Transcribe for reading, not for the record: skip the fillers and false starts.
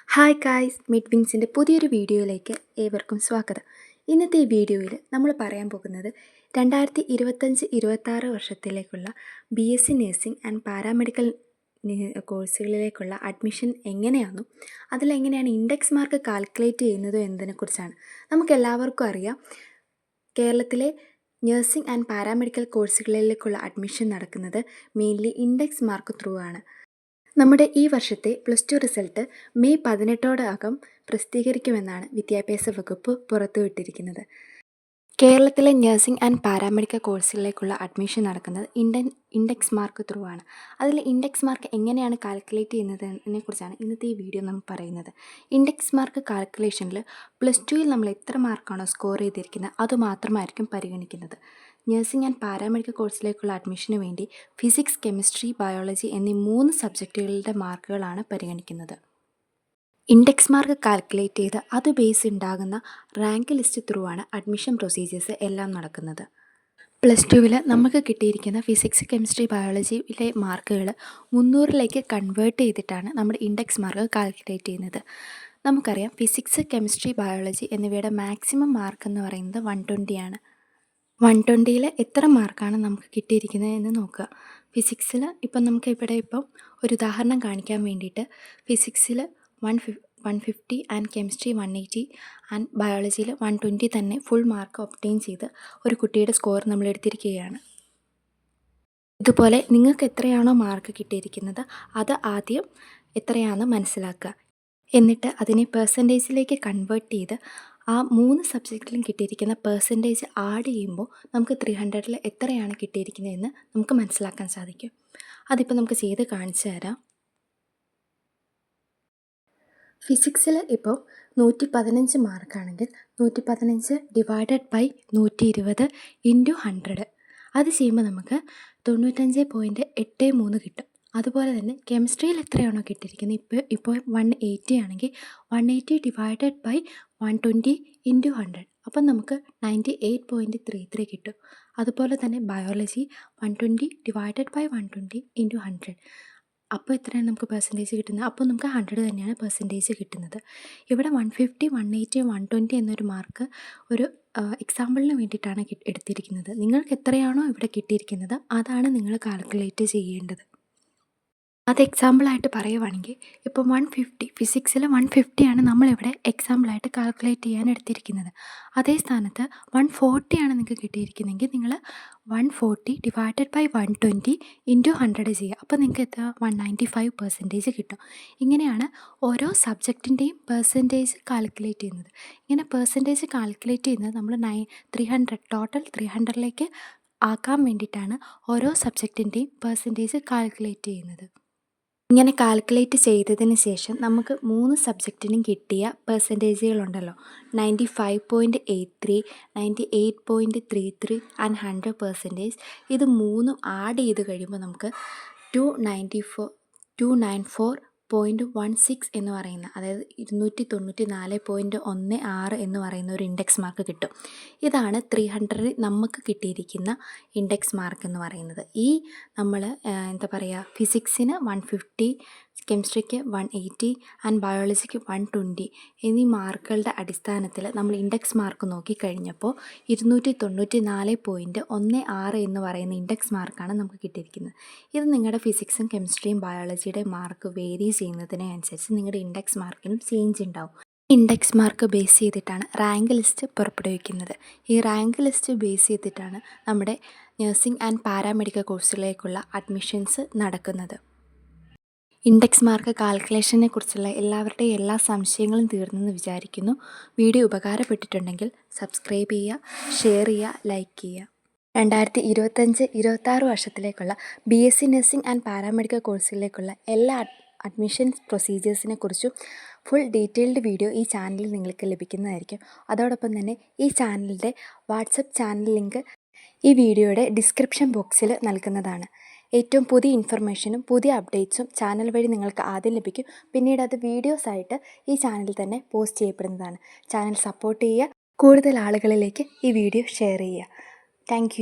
Hi guys, mid വിങ്സിൻ്റെ പുതിയൊരു വീഡിയോയിലേക്ക് ഏവർക്കും സ്വാഗതം. ഇന്നത്തെ ഈ വീഡിയോയിൽ നമ്മൾ പറയാൻ പോകുന്നത് 2025-26 വർഷത്തിലേക്കുള്ള BSc നഴ്സിംഗ് ആൻഡ് പാരാമെഡിക്കൽ കോഴ്സുകളിലേക്കുള്ള അഡ്മിഷൻ എങ്ങനെയാണെന്നും അതിലെങ്ങനെയാണ് ഇൻഡെക്സ് മാർക്ക് കാൽക്കുലേറ്റ് ചെയ്യുന്നതും എന്നതിനെക്കുറിച്ചാണ്. നമുക്കെല്ലാവർക്കും അറിയാം, കേരളത്തിലെ നഴ്സിംഗ് ആൻഡ് പാരാമെഡിക്കൽ കോഴ്സുകളിലേക്കുള്ള അഡ്മിഷൻ നടക്കുന്നത് മെയിൻലി ഇൻഡെക്സ് മാർക്ക് ത്രൂ ആണ്. നമ്മുടെ ഈ വർഷത്തെ +2 റിസൾട്ട് മെയ് 18 പ്രസിദ്ധീകരിക്കുമെന്നാണ് വിദ്യാഭ്യാസ വകുപ്പ് പുറത്തുവിട്ടിരിക്കുന്നത്. കേരളത്തിലെ നഴ്സിംഗ് ആൻഡ് പാരാമെഡിക്കൽ കോഴ്സുകളിലേക്കുള്ള അഡ്മിഷൻ നടക്കുന്നത് ഇൻഡെക്സ് മാർക്ക് ത്രൂ ആണ്. അതിൽ ഇൻഡെക്സ് മാർക്ക് എങ്ങനെയാണ് കാൽക്കുലേറ്റ് ചെയ്യുന്നതിനെ കുറിച്ചാണ് ഇന്നത്തെ ഈ വീഡിയോ നമ്മൾ പറയുന്നത്. ഇൻഡെക്സ് മാർക്ക് കാൽക്കുലേഷനിൽ +2ൽ നമ്മൾ എത്ര മാർക്കാണോ സ്കോർ ചെയ്തിരിക്കുന്നത് അതുമാത്രമായിരിക്കും പരിഗണിക്കുന്നത്. നഴ്സിംഗ് ആൻഡ് പാരാമെഡിക്കൽ കോഴ്സിലേക്കുള്ള അഡ്മിഷന് വേണ്ടി ഫിസിക്സ്, കെമിസ്ട്രി, ബയോളജി എന്നീ 3 സബ്ജക്റ്റുകളുടെ മാർക്കുകളാണ് പരിഗണിക്കുന്നത്. ഇൻഡെക്സ് മാർക്ക് കാൽക്കുലേറ്റ് ചെയ്ത് അത് ബേസ് ഉണ്ടാകുന്ന റാങ്ക് ലിസ്റ്റ് ത്രൂ ആണ് അഡ്മിഷൻ പ്രൊസീജിയേഴ്സ് എല്ലാം നടക്കുന്നത്. +2വിൽ നമുക്ക് കിട്ടിയിരിക്കുന്ന ഫിസിക്സ്, കെമിസ്ട്രി, ബയോളജിയിലെ മാർക്കുകൾ 300ലേക്ക് കൺവേർട്ട് ചെയ്തിട്ടാണ് നമ്മുടെ ഇൻഡെക്സ് മാർക്ക് കാൽക്കുലേറ്റ് ചെയ്യുന്നത്. നമുക്കറിയാം, ഫിസിക്സ്, കെമിസ്ട്രി, ബയോളജി എന്നിവയുടെ മാക്സിമം മാർക്ക് എന്ന് പറയുന്നത് 120 ആണ്. 120ൽ എത്ര മാർക്കാണ് നമുക്ക് കിട്ടിയിരിക്കുന്നത് എന്ന് നോക്കുക. ഫിസിക്സിൽ നമുക്ക് ഇവിടെ ഒരു ഉദാഹരണം കാണിക്കാൻ വേണ്ടിയിട്ട് ഫിസിക്സിൽ 150 ആൻഡ് കെമിസ്ട്രി 180 ആൻഡ് ബയോളജിയിൽ 120 തന്നെ ഫുൾ മാർക്ക് ഒബ്റ്റെയിൻ ചെയ്ത് ഒരു കുട്ടിയുടെ സ്കോർ നമ്മൾ എടുത്തിരിക്കുകയാണ്. ഇതുപോലെ നിങ്ങൾക്ക് എത്രയാണോ മാർക്ക് കിട്ടിയിരിക്കുന്നത് അത് ആദ്യം എത്രയാണെന്ന് മനസ്സിലാക്കുക. എന്നിട്ട് അതിനെ പെർസെൻറ്റേജിലേക്ക് കൺവേർട്ട് ചെയ്ത് ആ 3 സബ്ജക്റ്റിലും കിട്ടിയിരിക്കുന്ന പെർസെൻറ്റേജ് ആഡ് ചെയ്യുമ്പോൾ നമുക്ക് 300ൽ എത്രയാണ് കിട്ടിയിരിക്കുന്നതെന്ന് നമുക്ക് മനസ്സിലാക്കാൻ സാധിക്കും. അതിപ്പോൾ നമുക്ക് ചെയ്ത് കാണിച്ചു തരാം. ഫിസിക്സിൽ ഇപ്പോൾ 115 മാർക്കാണെങ്കിൽ 115 ഡിവൈഡഡ് ബൈ 120 ഇൻറ്റു 100 അത് ചെയ്യുമ്പോൾ നമുക്ക് 95.83 കിട്ടും. അതുപോലെ തന്നെ കെമിസ്ട്രിയിൽ എത്രയാണോ കിട്ടിയിരിക്കുന്നത് ഇപ്പോൾ 180 ആണെങ്കിൽ 180 ഡിവൈഡഡ് ബൈ 120 ഇൻറ്റു 100 അപ്പം നമുക്ക് 98.33 കിട്ടും. അതുപോലെ തന്നെ ബയോളജി 120 ഡിവൈഡഡ് ബൈ 120 ഇൻറ്റു 100 അപ്പോൾ എത്രയാണ് നമുക്ക് പെർസെൻറ്റേജ് കിട്ടുന്നത്? അപ്പോൾ നമുക്ക് 100 തന്നെയാണ് പെർസെൻറ്റേജ് കിട്ടുന്നത്. ഇവിടെ 150, 180, 120 എന്നൊരു മാർക്ക് ഒരു എക്സാമ്പിളിന് വേണ്ടിയിട്ടാണ് എടുത്തിരിക്കുന്നത്. നിങ്ങൾക്ക് എത്രയാണോ ഇവിടെ കിട്ടിയിരിക്കുന്നത് അതാണ് നിങ്ങൾ കാൽക്കുലേറ്റ് ചെയ്യേണ്ടത്. അത് എക്സാമ്പിളായിട്ട് പറയുവാണെങ്കിൽ ഇപ്പോൾ 150 ഫിസിക്സിൽ 150 ആണ് നമ്മളിവിടെ എക്സാമ്പിളായിട്ട് കാൽക്കുലേറ്റ് ചെയ്യാൻ എടുത്തിരിക്കുന്നത്. അതേ സ്ഥാനത്ത് 140 ആണ് നിങ്ങൾക്ക് കിട്ടിയിരിക്കുന്നതെങ്കിൽ നിങ്ങൾ 140 ഡിവൈഡഡ് ബൈ 120 ഇൻറ്റു 100 ചെയ്യുക. അപ്പോൾ നിങ്ങൾക്ക് എത്ര 195% കിട്ടും. ഇങ്ങനെയാണ് ഓരോ സബ്ജക്റ്റിൻ്റെയും പെർസെൻറ്റേജ് കാൽക്കുലേറ്റ് ചെയ്യുന്നത്. ഇങ്ങനെ പെർസെൻറ്റേജ് കാൽക്കുലേറ്റ് ചെയ്യുന്നത് നമ്മൾ 300 ടോട്ടൽ 300ലേക്ക് ആക്കാൻ വേണ്ടിയിട്ടാണ് ഓരോ സബ്ജക്റ്റിൻ്റെയും പെർസെൻറ്റേജ് കാൽക്കുലേറ്റ് ചെയ്യുന്നത്. ഇങ്ങനെ കാൽക്കുലേറ്റ് ചെയ്തതിന് ശേഷം നമുക്ക് 3 സബ്ജക്റ്റിനും കിട്ടിയ പെർസെൻറ്റേജുകളുണ്ടല്ലോ, 95.83, 98.33 ആൻഡ് 100%. ഇത് 3 ആഡ് ചെയ്ത് കഴിയുമ്പോൾ നമുക്ക് 294.16 എന്ന് പറയുന്ന, അതായത് 294.16 എന്ന് പറയുന്ന ഒരു ഇൻഡെക്സ് മാർക്ക് കിട്ടും. ഇതാണ് 300 നമുക്ക് കിട്ടിയിരിക്കുന്ന ഇൻഡെക്സ് മാർക്ക് എന്ന് പറയുന്നത്. ഈ നമ്മൾ ഫിസിക്സിന് 150, കെമിസ്ട്രിക്ക് 180 ആൻഡ് ബയോളജിക്ക് 120 എന്നീ മാർക്കുകളുടെ അടിസ്ഥാനത്തിൽ നമ്മൾ ഇൻഡെക്സ് മാർക്ക് നോക്കിക്കഴിഞ്ഞപ്പോൾ 294.16 എന്ന് പറയുന്ന ഇൻഡെക്സ് മാർക്കാണ് നമുക്ക് കിട്ടിയിരിക്കുന്നത്. ഇത് നിങ്ങളുടെ ഫിസിക്സും കെമിസ്ട്രിയും ബയോളജിയുടെ മാർക്ക് വേരി ചെയ്യുന്നതിനനുസരിച്ച് നിങ്ങളുടെ ഇൻഡെക്സ് മാർക്കിനും ചേഞ്ച് ഉണ്ടാവും. ഇൻഡെക്സ് മാർക്ക് ബേസ് ചെയ്തിട്ടാണ് റാങ്ക് ലിസ്റ്റ് പുറപ്പെടുവിക്കുന്നത്. ഈ റാങ്ക് ലിസ്റ്റ് ബേസ് ചെയ്തിട്ടാണ് നമ്മുടെ നഴ്സിംഗ് ആൻഡ് പാരാമെഡിക്കൽ കോഴ്സുകളിലേക്കുള്ള അഡ്മിഷൻസ് നടക്കുന്നത്. ഇൻഡെക്സ് മാർക്ക് കാൽക്കുലേഷനെ കുറിച്ചുള്ള എല്ലാവരുടെയും എല്ലാ സംശയങ്ങളും തീർന്നെന്ന് വിചാരിക്കുന്നു. വീഡിയോ ഉപകാരപ്പെട്ടിട്ടുണ്ടെങ്കിൽ സബ്സ്ക്രൈബ് ചെയ്യുക, ഷെയർ ചെയ്യുക, ലൈക്ക് ചെയ്യുക. 2025-26 വർഷത്തിലേക്കുള്ള BSc നഴ്സിംഗ് ആൻഡ് പാരാമെഡിക്കൽ കോഴ്സുകളിലേക്കുള്ള എല്ലാ അഡ്മിഷൻസ് പ്രൊസീജിയേഴ്സിനെ കുറിച്ചും ഫുൾ ഡീറ്റെയിൽഡ് വീഡിയോ ഈ ചാനലിൽ നിങ്ങൾക്ക് ലഭിക്കുന്നതായിരിക്കും. അതോടൊപ്പം തന്നെ ഈ ചാനലിൻ്റെ വാട്സപ്പ് ചാനൽ ലിങ്ക് ഈ വീഡിയോയുടെ ഡിസ്ക്രിപ്ഷൻ ബോക്സിൽ നൽകുന്നതാണ്. ഏറ്റവും പുതിയ ഇൻഫർമേഷനും പുതിയ അപ്ഡേറ്റ്സും ചാനൽ വഴി നിങ്ങൾക്ക് ആദ്യം ലഭിക്കും. പിന്നീട് അത് വീഡിയോസായിട്ട് ഈ ചാനലിൽ തന്നെ പോസ്റ്റ് ചെയ്യപ്പെടുന്നതാണ്. ചാനൽ സപ്പോർട്ട് ചെയ്യുക, കൂടുതൽ ആളുകളിലേക്ക് ഈ വീഡിയോ ഷെയർ ചെയ്യുക. താങ്ക്